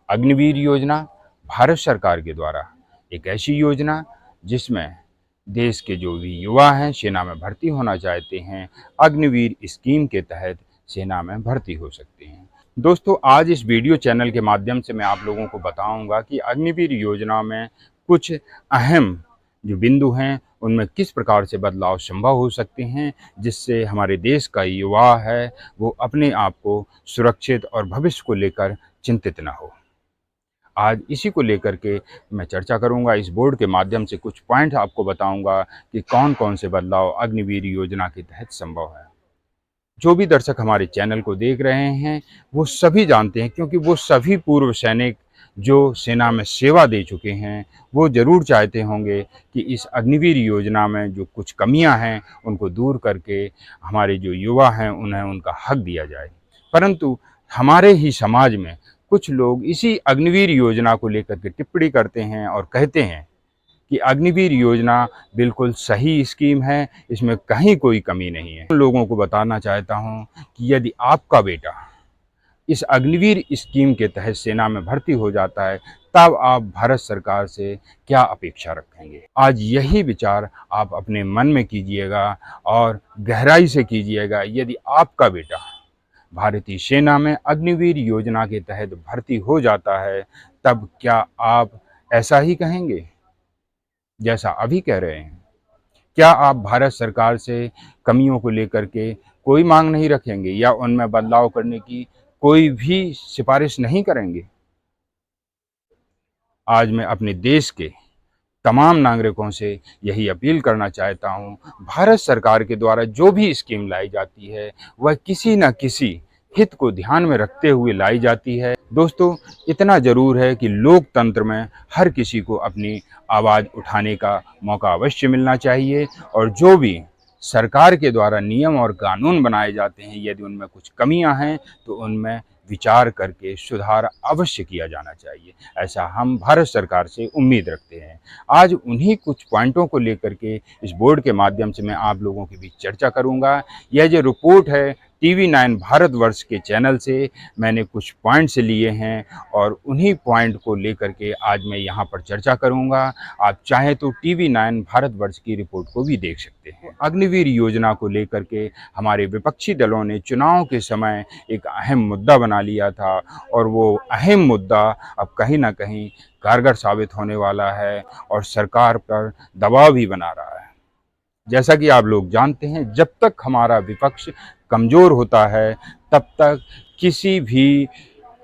अग्निवीर योजना भारत सरकार के द्वारा एक ऐसी योजना जिसमें देश के जो भी युवा हैं सेना में भर्ती होना चाहते हैं, अग्निवीर स्कीम के तहत सेना में भर्ती हो सकते हैं। दोस्तों, आज इस वीडियो चैनल के माध्यम से मैं आप लोगों को बताऊंगा कि अग्निवीर योजना में कुछ अहम जो बिंदु हैं उनमें किस प्रकार से बदलाव संभव हो सकते हैं, जिससे हमारे देश का युवा है वो अपने आप को सुरक्षित और भविष्य को लेकर चिंतित न हो। आज इसी को लेकर के मैं चर्चा करूंगा। इस बोर्ड के माध्यम से कुछ पॉइंट आपको बताऊंगा कि कौन कौन से बदलाव अग्निवीर योजना के तहत संभव है। जो भी दर्शक हमारे चैनल को देख रहे हैं वो सभी जानते हैं, क्योंकि वो सभी पूर्व सैनिक जो सेना में सेवा दे चुके हैं वो ज़रूर चाहते होंगे कि इस अग्निवीर योजना में जो कुछ कमियां हैं उनको दूर करके हमारे जो युवा हैं उन्हें उनका हक दिया जाए। परंतु हमारे ही समाज में कुछ लोग इसी अग्निवीर योजना को लेकर के टिप्पणी करते हैं और कहते हैं कि अग्निवीर योजना बिल्कुल सही स्कीम है, इसमें कहीं कोई कमी नहीं है। उन लोगों को बताना चाहता हूं कि यदि आपका बेटा इस अग्निवीर स्कीम के तहत सेना में भर्ती हो जाता है तब आप भारत सरकार से क्या अपेक्षा रखेंगे। आज यही विचार आप अपने मन में कीजिएगा और गहराई से कीजिएगा। यदि आपका बेटा भारतीय सेना में अग्निवीर योजना के तहत भर्ती हो जाता है तब क्या आप ऐसा ही कहेंगे जैसा अभी कह रहे हैं? क्या आप भारत सरकार से कमियों को लेकर के कोई मांग नहीं रखेंगे या उनमें बदलाव करने की कोई भी सिफारिश नहीं करेंगे? आज मैं अपने देश के तमाम नागरिकों से यही अपील करना चाहता हूं, भारत सरकार के द्वारा जो भी स्कीम लाई जाती है वह किसी न किसी हित को ध्यान में रखते हुए लाई जाती है। दोस्तों, इतना ज़रूर है कि लोकतंत्र में हर किसी को अपनी आवाज़ उठाने का मौका अवश्य मिलना चाहिए और जो भी सरकार के द्वारा नियम और कानून बनाए जाते हैं यदि उनमें कुछ कमियां हैं तो उनमें विचार करके सुधार अवश्य किया जाना चाहिए। ऐसा हम भारत सरकार से उम्मीद रखते हैं। आज उन्हीं कुछ पॉइंटों को लेकर के इस बोर्ड के माध्यम से मैं आप लोगों के बीच चर्चा करूंगा। यह जो रिपोर्ट है TV9 भारतवर्ष के चैनल से मैंने कुछ पॉइंट्स लिए हैं और उन्हीं पॉइंट को लेकर के आज मैं यहाँ पर चर्चा करूँगा। आप चाहें तो TV9 भारतवर्ष की रिपोर्ट को भी देख सकते हैं। अग्निवीर योजना को लेकर के हमारे विपक्षी दलों ने चुनाव के समय एक अहम मुद्दा बना लिया था और वो अहम मुद्दा अब कहीं ना कहीं कारगर साबित होने वाला है और सरकार पर दबाव भी बना रहा है। जैसा कि आप लोग जानते हैं, जब तक हमारा विपक्ष कमज़ोर होता है तब तक किसी भी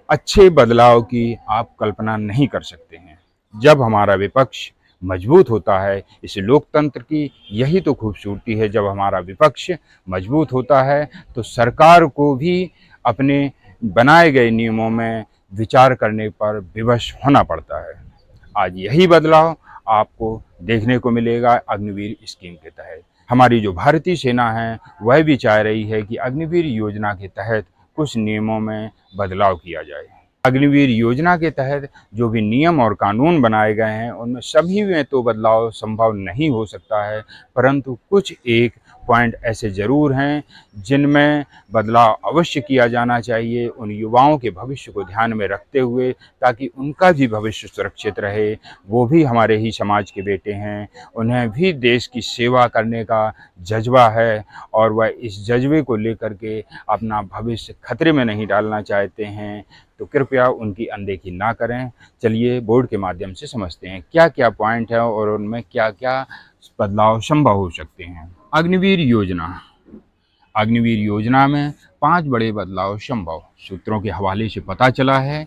अच्छे बदलाव की आप कल्पना नहीं कर सकते हैं। जब हमारा विपक्ष मजबूत होता है, इस लोकतंत्र की यही तो खूबसूरती है, जब हमारा विपक्ष मजबूत होता है तो सरकार को भी अपने बनाए गए नियमों में विचार करने पर विवश होना पड़ता है। आज यही बदलाव आपको देखने को मिलेगा अग्निवीर स्कीम के तहत। हमारी जो भारतीय सेना है वह भी चाह रही है कि अग्निवीर योजना के तहत कुछ नियमों में बदलाव किया जाए। अग्निवीर योजना के तहत जो भी नियम और कानून बनाए गए हैं उनमें सभी में तो बदलाव संभव नहीं हो सकता है, परंतु कुछ एक पॉइंट ऐसे ज़रूर हैं जिनमें बदलाव अवश्य किया जाना चाहिए उन युवाओं के भविष्य को ध्यान में रखते हुए, ताकि उनका भी भविष्य सुरक्षित रहे। वो भी हमारे ही समाज के बेटे हैं, उन्हें भी देश की सेवा करने का जज्बा है और वह इस जज्बे को लेकर के अपना भविष्य खतरे में नहीं डालना चाहते हैं, तो कृपया उनकी अनदेखी ना करें। चलिए बोर्ड के माध्यम से समझते हैं क्या क्या पॉइंट है और उनमें क्या क्या बदलाव संभव हो सकते हैं। अग्निवीर योजना में 5 बड़े बदलाव संभव। सूत्रों के हवाले से पता चला है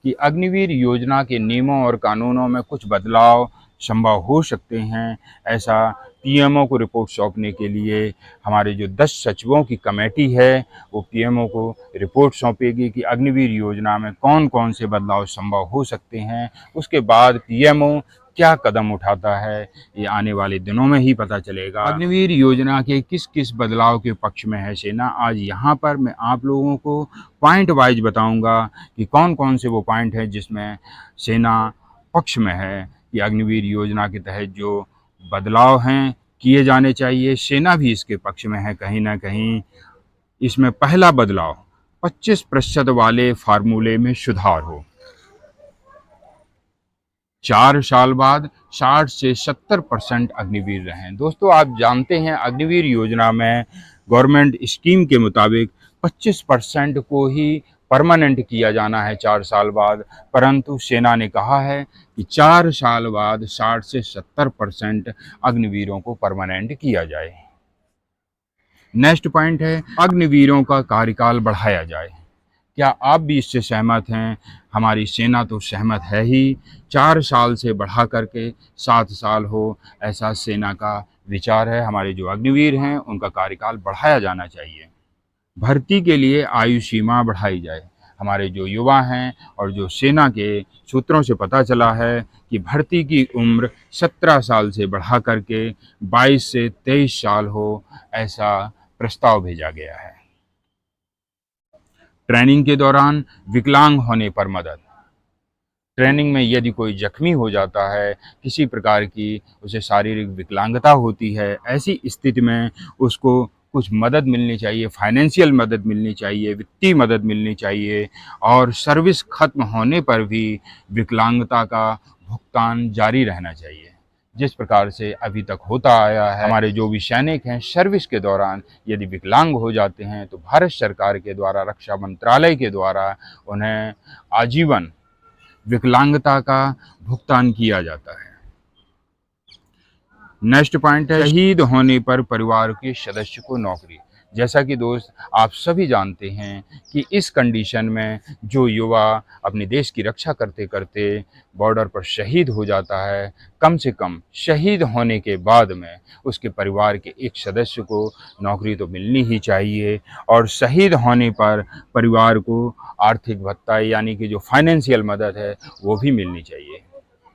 कि अग्निवीर योजना के नियमों और कानूनों में कुछ बदलाव संभव हो सकते हैं। ऐसा PMO को रिपोर्ट सौंपने के लिए हमारे जो 10 सचिवों की कमेटी है वो PMO को रिपोर्ट सौंपेगी कि अग्निवीर योजना में कौन कौन से बदलाव संभव हो सकते हैं। उसके बाद PMO क्या कदम उठाता है ये आने वाले दिनों में ही पता चलेगा। अग्निवीर योजना के किस किस बदलाव के पक्ष में है सेना, आज यहाँ पर मैं आप लोगों को पॉइंट वाइज बताऊंगा कि कौन कौन से वो पॉइंट हैं जिसमें सेना पक्ष में है कि अग्निवीर योजना के तहत जो बदलाव हैं किए जाने चाहिए। सेना भी इसके पक्ष में है कहीं ना कहीं। इसमें पहला बदलाव 25% वाले फार्मूले में सुधार हो। 4 साल बाद 60 से 70% अग्निवीर रहें। दोस्तों आप जानते हैं अग्निवीर योजना में गवर्नमेंट स्कीम के मुताबिक 25% को ही परमानेंट किया जाना है 4 साल बाद, परंतु सेना ने कहा है कि 4 साल बाद 60 से 70% अग्निवीरों को परमानेंट किया जाए। नेक्स्ट पॉइंट है अग्निवीरों का कार्यकाल बढ़ाया जाए। क्या आप भी इससे सहमत हैं? हमारी सेना तो सहमत है ही, 4 साल से बढ़ा करके 7 साल हो, ऐसा सेना का विचार है। हमारे जो अग्निवीर हैं उनका कार्यकाल बढ़ाया जाना चाहिए। भर्ती के लिए आयु सीमा बढ़ाई जाए। हमारे जो युवा हैं और जो सेना के सूत्रों से पता चला है कि भर्ती की उम्र 17 साल से बढ़ा करके 22 से 23 साल हो, ऐसा प्रस्ताव भेजा गया है। ट्रेनिंग के दौरान विकलांग होने पर मदद। ट्रेनिंग में यदि कोई जख्मी हो जाता है, किसी प्रकार की उसे शारीरिक विकलांगता होती है, ऐसी स्थिति में उसको कुछ मदद मिलनी चाहिए, फाइनेंशियल मदद मिलनी चाहिए, वित्तीय मदद मिलनी चाहिए और सर्विस खत्म होने पर भी विकलांगता का भुगतान जारी रहना चाहिए, जिस प्रकार से अभी तक होता आया है। हमारे जो भी सैनिक हैं सर्विस के दौरान यदि विकलांग हो जाते हैं तो भारत सरकार के द्वारा, रक्षा मंत्रालय के द्वारा उन्हें आजीवन विकलांगता का भुगतान किया जाता है। नेक्स्ट पॉइंट है शहीद होने पर परिवार के सदस्य को नौकरी। जैसा कि दोस्त आप सभी जानते हैं कि इस कंडीशन में जो युवा अपने देश की रक्षा करते करते बॉर्डर पर शहीद हो जाता है, कम से कम शहीद होने के बाद में उसके परिवार के एक सदस्य को नौकरी तो मिलनी ही चाहिए और शहीद होने पर परिवार को आर्थिक भत्ता यानी कि जो फाइनेंशियल मदद है वो भी मिलनी चाहिए।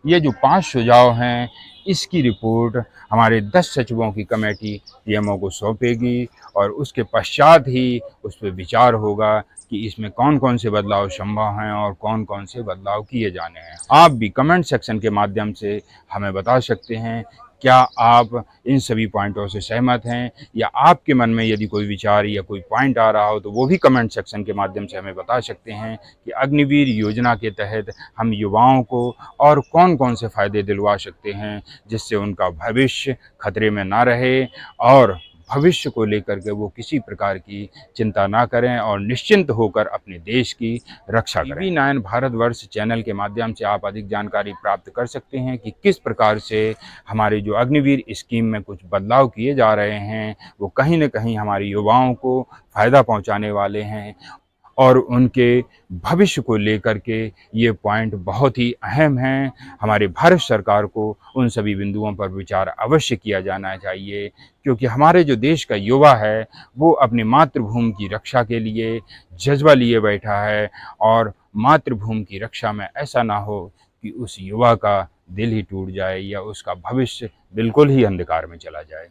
ये जो 5 सुझाव हैं इसकी रिपोर्ट हमारे 10 सचिवों की कमेटी पीएमओ को सौंपेगी और उसके पश्चात ही उस पर विचार होगा कि इसमें कौन कौन से बदलाव संभव हैं और कौन कौन से बदलाव किए जाने हैं। आप भी कमेंट सेक्शन के माध्यम से हमें बता सकते हैं क्या आप इन सभी पॉइंटों से सहमत हैं, या आपके मन में यदि कोई विचार या कोई पॉइंट आ रहा हो तो वो भी कमेंट सेक्शन के माध्यम से हमें बता सकते हैं कि अग्निवीर योजना के तहत हम युवाओं को और कौन कौन से फ़ायदे दिलवा सकते हैं जिससे उनका भविष्य खतरे में ना रहे और भविष्य को लेकर के वो किसी प्रकार की चिंता ना करें और निश्चिंत होकर अपने देश की रक्षा करें। TV9 भारतवर्ष चैनल के माध्यम से आप अधिक जानकारी प्राप्त कर सकते हैं कि किस प्रकार से हमारे जो अग्निवीर स्कीम में कुछ बदलाव किए जा रहे हैं वो कहीं न कहीं हमारे युवाओं को फ़ायदा पहुंचाने वाले हैं और उनके भविष्य को लेकर के ये पॉइंट बहुत ही अहम हैं। हमारे भारत सरकार को उन सभी बिंदुओं पर विचार अवश्य किया जाना चाहिए, क्योंकि हमारे जो देश का युवा है वो अपनी मातृभूमि की रक्षा के लिए जज्बा लिए बैठा है और मातृभूमि की रक्षा में ऐसा ना हो कि उस युवा का दिल ही टूट जाए या उसका भविष्य बिल्कुल ही अंधकार में चला जाए।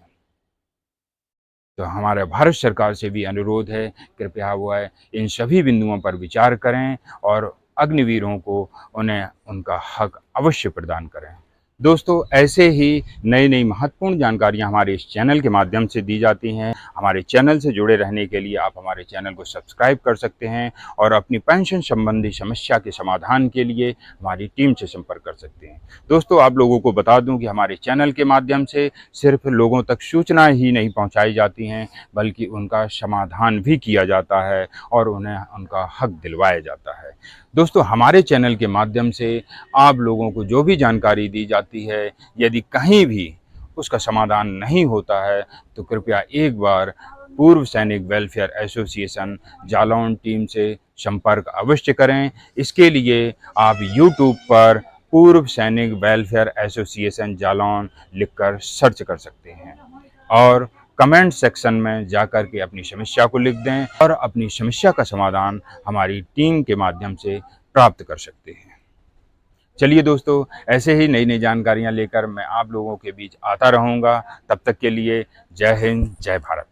तो हमारे भारत सरकार से भी अनुरोध है, कृपया वो है इन सभी बिंदुओं पर विचार करें और अग्निवीरों को उन्हें उनका हक अवश्य प्रदान करें। दोस्तों ऐसे ही नई नई महत्वपूर्ण जानकारियां हमारे इस चैनल के माध्यम से दी जाती हैं। हमारे चैनल से जुड़े रहने के लिए आप हमारे चैनल को सब्सक्राइब कर सकते हैं और अपनी पेंशन संबंधी समस्या के समाधान के लिए हमारी टीम से संपर्क कर सकते हैं। दोस्तों आप लोगों को बता दूं कि हमारे चैनल के माध्यम से सिर्फ लोगों तक सूचना ही नहीं पहुँचाई जाती हैं बल्कि उनका समाधान भी किया जाता है और उन्हें उनका हक दिलवाया जाता है। दोस्तों हमारे चैनल के माध्यम से आप लोगों को जो भी जानकारी दी जाती है, यदि कहीं भी उसका समाधान नहीं होता है तो कृपया एक बार पूर्व सैनिक वेलफेयर एसोसिएशन जालौन टीम से संपर्क अवश्य करें। इसके लिए आप यूट्यूब पर पूर्व सैनिक वेलफेयर एसोसिएशन जालौन लिखकर सर्च कर सकते हैं और कमेंट सेक्शन में जाकर के अपनी समस्या को लिख दें और अपनी समस्या का समाधान हमारी टीम के माध्यम से प्राप्त कर सकते हैं। चलिए दोस्तों ऐसे ही नई नई जानकारियां लेकर मैं आप लोगों के बीच आता रहूंगा। तब तक के लिए जय हिंद, जय भारत।